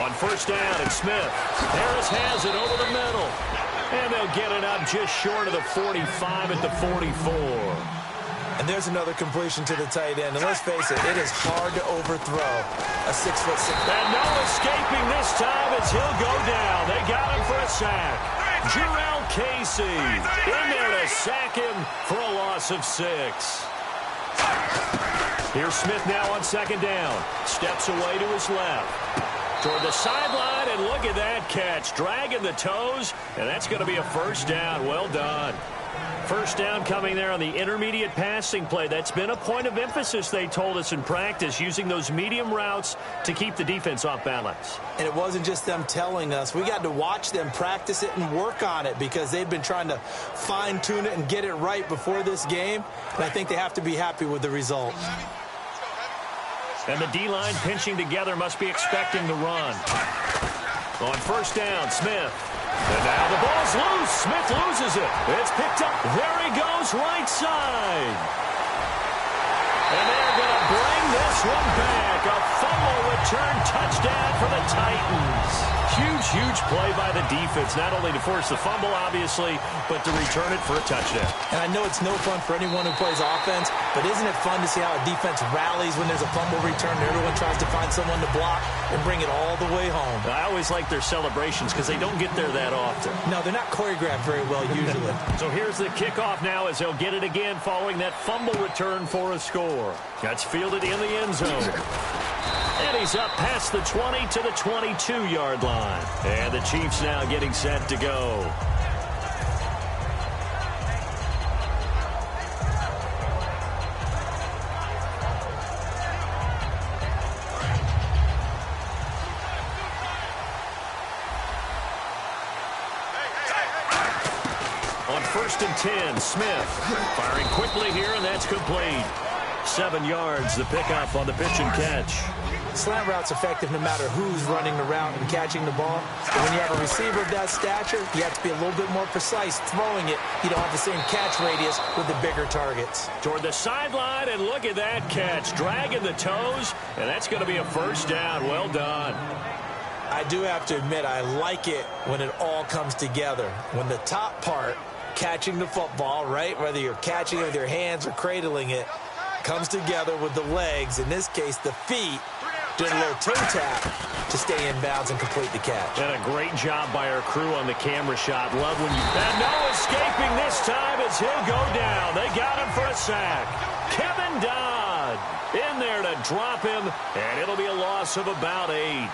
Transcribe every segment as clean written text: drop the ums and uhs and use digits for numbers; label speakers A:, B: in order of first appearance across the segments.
A: On first down, it's Smith. Harris has it over the middle. And they'll get it up just short of the 45 at the 44.
B: And there's another completion to the tight end. And let's face it, it is hard to overthrow a 6'6".
A: And no escaping this time as he'll go down. They got him for a sack. Jarrell Casey in there to sack him for a loss of 6. Here's Smith now on second down. Steps away to his left. Toward the sideline, and look at that catch. Dragging the toes, and that's going to be a first down. Well done. First down coming there on the intermediate passing play. That's been a point of emphasis, they told us in practice, using those medium routes to keep the defense off balance.
B: And it wasn't just them telling us. We got to watch them practice it and work on it because they've been trying to fine-tune it and get it right before this game. And I think they have to be happy with the result.
A: And the D-line pinching together must be expecting the run. On first down, Smith. And now the ball's loose. Smith loses it. It's picked up. There he goes, right side. And they're going to bring this one back. A fumble return touchdown for the Titans. Huge, huge play by the defense, not only to force the fumble, obviously, but to return it for a touchdown.
B: And I know it's no fun for anyone who plays offense, but isn't it fun to see how a defense rallies when there's a fumble return and everyone tries to find someone to block and bring it all the way home?
A: I always like their celebrations because they don't get there that often.
B: No, they're not choreographed very well usually.
A: So here's the kickoff now as they'll get it again following that fumble return for a score. That's fielded in the end zone. And he's up past the 20 to the 22-yard line. And the Chiefs now getting set to go. On first and 10, Smith firing quickly here, and that's complete. 7 yards, the pickup on the pitch and catch.
B: Slant route's effective no matter who's running the route and catching the ball. But when you have a receiver of that stature, you have to be a little bit more precise throwing it. You don't have the same catch radius with the bigger targets.
A: Toward the sideline, and look at that catch. Dragging the toes, and that's going to be a first down. Well done.
B: I do have to admit, I like it when it all comes together. When the top part, catching the football, right, whether you're catching it with your hands or cradling it, comes together with the legs, in this case the feet, doing a little toe tap to stay in bounds and complete the catch.
A: And a great job by our crew on the camera shot. Love when you... And no escaping this time as he'll go down. They got him for a sack. Kevin Dodd in there to drop him, and it'll be a loss of about 8.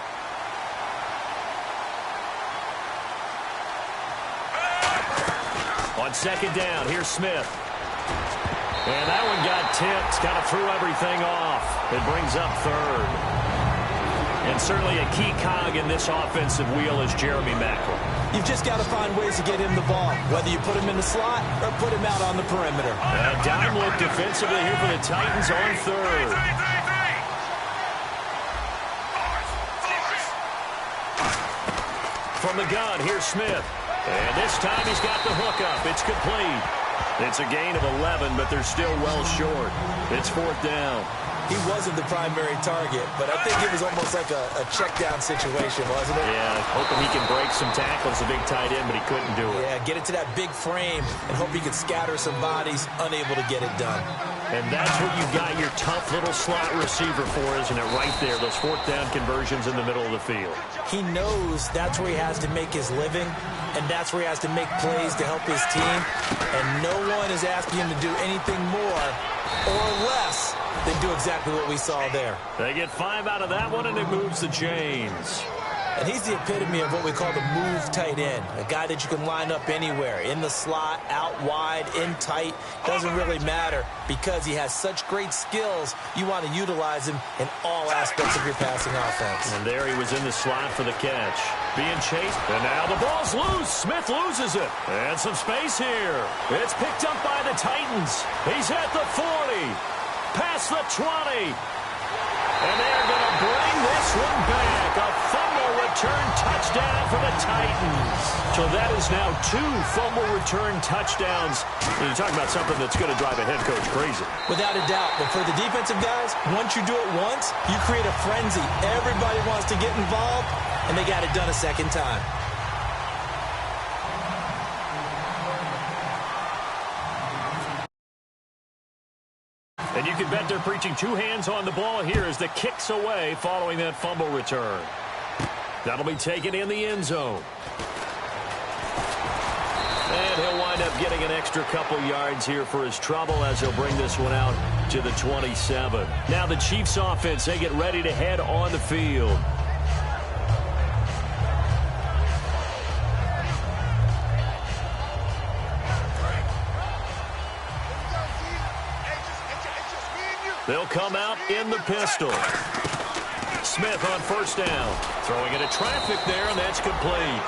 A: On second down, here's Smith. And that one got tipped. Kind of threw everything off. It brings up third. And certainly a key cog in this offensive wheel is Jeremy Macklin.
B: You've just got to find ways to get him the ball, whether you put him in the slot or put him out on the perimeter.
A: A dime look defensively here for the Titans on third. From the gun, here's Smith. And this time he's got the hook up. It's complete. It's a gain of 11, but they're still well short. It's fourth down.
B: He wasn't the primary target, but I think it was almost like a check-down situation, wasn't it?
A: Yeah, hoping he can break some tackles, a big tight end, but he couldn't do it.
B: Yeah, get it to that big frame and hope he could scatter some bodies, unable to get it done.
A: And that's what you got your tough little slot receiver for, isn't it? Right there, those fourth down conversions in the middle of the field.
B: He knows that's where he has to make his living, and that's where he has to make plays to help his team. And no one is asking him to do anything more or less than do exactly what we saw there.
A: They get 5 out of that one, and it moves the chains.
B: And he's the epitome of what we call the move tight end, a guy that you can line up anywhere, in the slot, out wide, in tight, doesn't really matter because he has such great skills. You want to utilize him in all aspects of your passing offense.
A: And there he was in the slot for the catch. Being chased, and now the ball's loose. Smith loses it. And some space here. It's picked up by the Titans. He's at the 40, past the 20. And they're going to bring this one back. A fumble return touchdown for the Titans. So that is now 2 fumble return touchdowns. And you're talking about something that's going to drive a head coach crazy.
B: Without a doubt. But for the defensive guys, once you do it once, you create a frenzy. Everybody wants to get involved, and they got it done a second time.
A: And you can bet they're preaching 2 hands on the ball here as the kick's away following that fumble return. That'll be taken in the end zone. And he'll wind up getting an extra couple yards here for his trouble as he'll bring this one out to the 27. Now the Chiefs offense, they get ready to head on the field. They'll come out in the pistol. Smith on first down. Throwing into traffic there, and that's complete.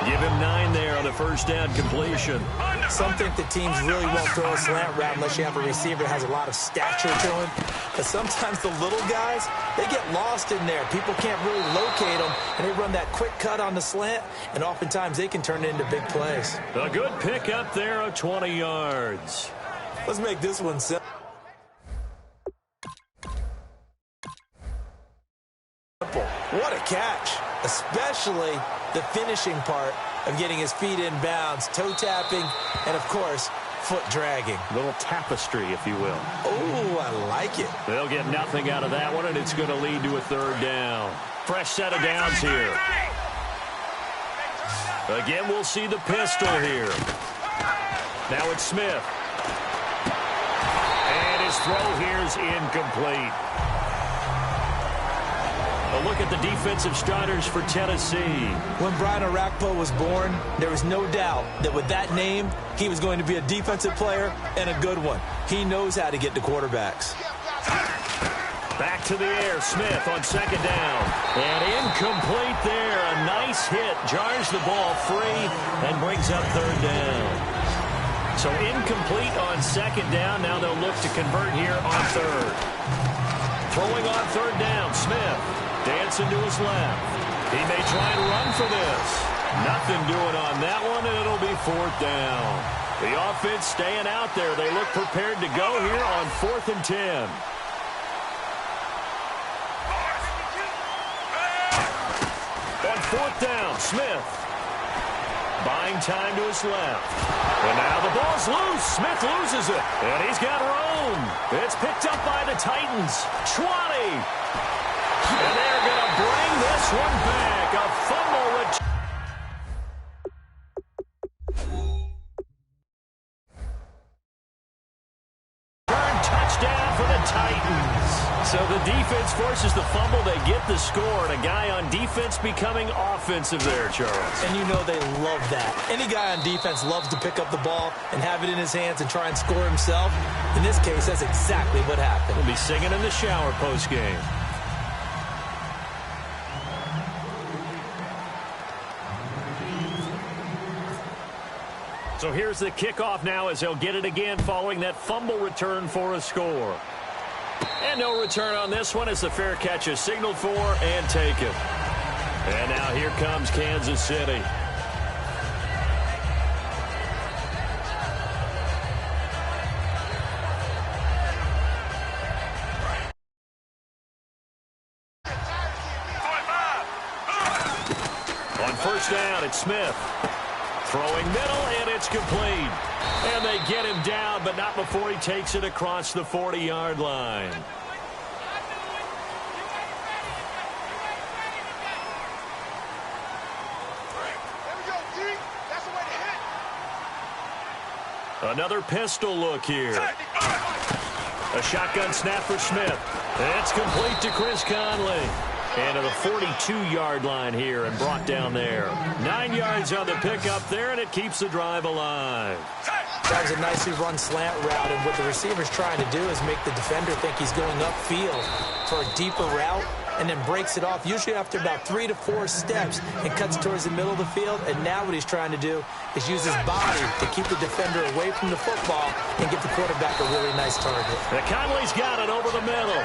A: Give him 9 there on the first down completion.
B: Some think the teams really won't throw a slant route unless you have a receiver that has a lot of stature to him. But sometimes the little guys, they get lost in there. People can't really locate them, and they run that quick cut on the slant, and oftentimes they can turn it into big plays.
A: A good pick up there of 20 yards.
B: Let's make this one simple. What a catch, especially the finishing part of getting his feet in bounds, toe tapping, and, of course, foot dragging.
A: Little tapestry, if you will.
B: Oh, I like it.
A: They'll get nothing out of that one, and it's going to lead to a 3rd down. Fresh set of downs here. Again, we'll see the pistol here. Now it's Smith. And his throw here is incomplete. A look at the defensive starters for Tennessee.
B: When Brian Orakpo was born, there was no doubt that with that name, he was going to be a defensive player and a good one. He knows how to get to quarterbacks.
A: Back to the air, Smith on 2nd down. And incomplete there. A nice hit. Jars the ball free and brings up 3rd down. So incomplete on 2nd down. Now they'll look to convert here on 3rd. Throwing on 3rd down, Smith. Dancing to his left. He may try and run for this. Nothing doing on that one, and it'll be 4th down. The offense staying out there. They look prepared to go here on 4th and 10. On 4th down, Smith. Buying time to his left. And now the ball's loose. Smith loses it. And he's got room. It's picked up by the Titans. 20. And they're going to bring this one back. A fumble return. Touchdown for the Titans. So the defense forces the fumble. They get the score. And a guy on defense becoming offensive there, Charles.
B: And you know they love that. Any guy on defense loves to pick up the ball and have it in his hands and try and score himself. In this case, that's exactly what happened.
A: We'll be singing in the shower postgame. So here's the kickoff now as they'll get it again following that fumble return for a score. And no return on this one as the fair catch is signaled for and taken. And now here comes Kansas City. On first down, it's Smith. Throwing middle, and it's complete. And they get him down, but not before he takes it across the 40-yard line. Another pistol look here. A shotgun snap for Smith. It's complete to Chris Conley. And to the 42-yard line here and brought down there. 9 yards on the pickup there, and it keeps the drive alive.
B: That was a nicely run slant route, and what the receiver's trying to do is make the defender think he's going upfield for a deeper route and then breaks it off, usually after about 3 to 4 steps, and cuts towards the middle of the field. And now what he's trying to do is use his body to keep the defender away from the football and give the quarterback a really nice target.
A: Conley's got it over the middle.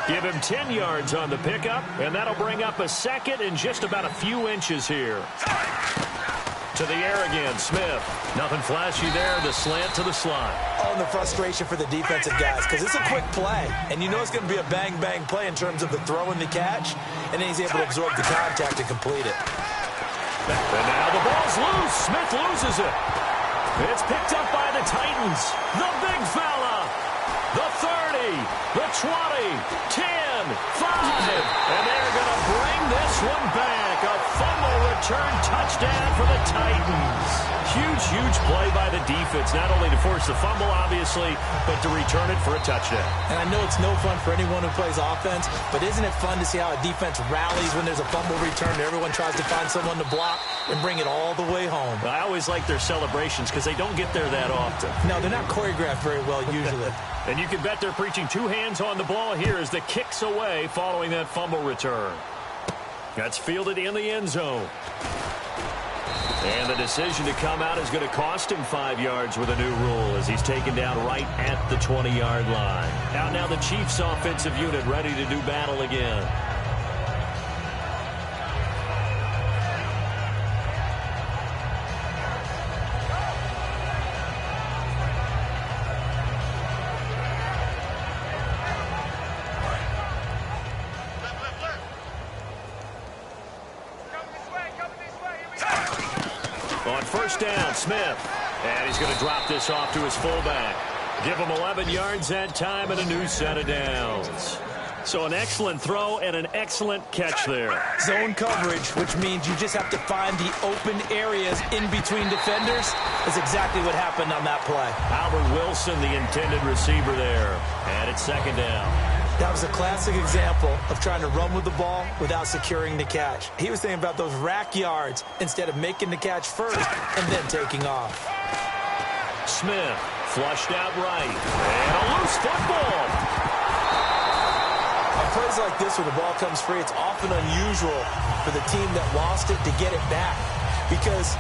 A: Give him 10 yards on the pickup, and that'll bring up a second in just about a few inches here. To the air again, Smith. Nothing flashy there, the slant to the slot.
B: Oh, and the frustration for the defensive guys, because it's a quick play, and you know it's going to be a bang-bang play in terms of the throw and the catch, and then he's able to absorb the contact and complete it.
A: And now the ball's loose. Smith loses it. It's picked up by the Titans. The big fella. The 30, the 20, 10, 5. And they're going to bring this one back. A fumble return touchdown for the Titans. Huge, huge play by the defense, not only to force the fumble, obviously, but to return it for a touchdown.
B: And I know it's no fun for anyone who plays offense, but isn't it fun to see how a defense rallies when there's a fumble return and everyone tries to find someone to block and bring it all the way home?
A: I always like their celebrations because they don't get there that often.
B: No, they're not choreographed very well usually.
A: And you can bet they're preaching two hands on the ball here as the kick's away following that fumble return. That's fielded in the end zone. And the decision to come out is going to cost him 5 yards with a new rule as he's taken down right at the 20-yard line. Out now the Chiefs offensive unit ready to do battle again. On first down, Smith. And he's going to drop this off to his fullback. Give him 11 yards that time and a new set of downs. So an excellent throw and an excellent catch there.
B: Zone coverage, which means you just have to find the open areas in between defenders, is exactly what happened on that play.
A: Albert Wilson, the intended receiver there. And it's second down.
B: That was a classic example of trying to run with the ball without securing the catch. He was thinking about those rack yards instead of making the catch first and then taking off.
A: Smith flushed out right. And a loose football.
B: On plays like this where the ball comes free, it's often unusual for the team that lost it to get it back because